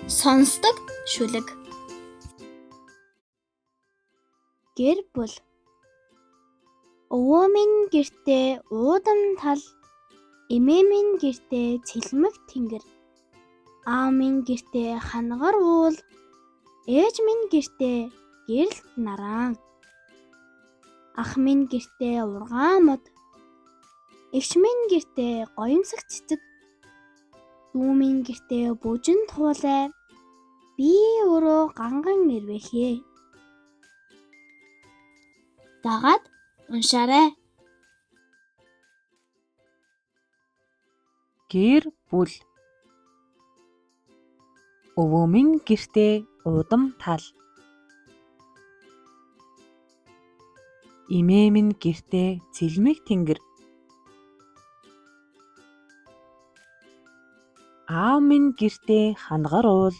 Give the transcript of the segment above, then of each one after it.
Сонсдог шүлэг. Гэр бүл. Өвөө минь гэртээ уудам тал, эмээ минь гэртээ цэлмэг тэнгэр, аав минь гэртээ хангар уул, ээж минь гэртээ гэрэлт нараан, ах минь гэртээ ургаан мод, эгч минь гэртээ гоёмсог цэцэг, дүү минь гэртээ бүжин туулай, би өөрөө ганган ирвэхээ. Дагаад уншаарай. Гэр бүл. Өвөө минь гэртээ уудам тал, эмээ минь гэртээ цэлмэг тэнгэр, аав минь гэртээ хангар уул,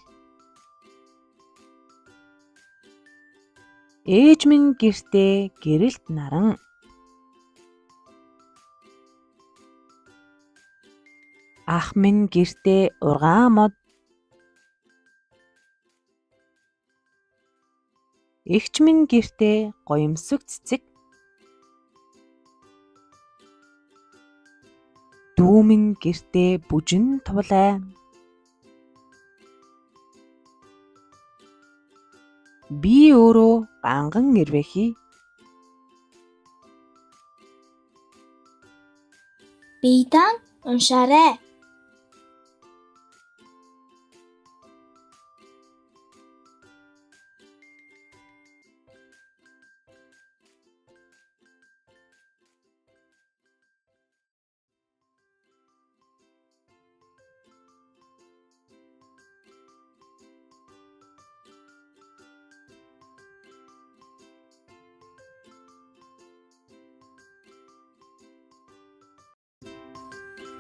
ээж минь гэртээ гэрэлт наран, ах минь гэртээ ургаан мод, эгч минь гэртээ гоёмсог цэцэг, дүү минь гэртээ бүжин туулай, би өөрөө ганган ирвэхий. Биедан уншаарай.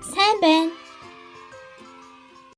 Сайн байна.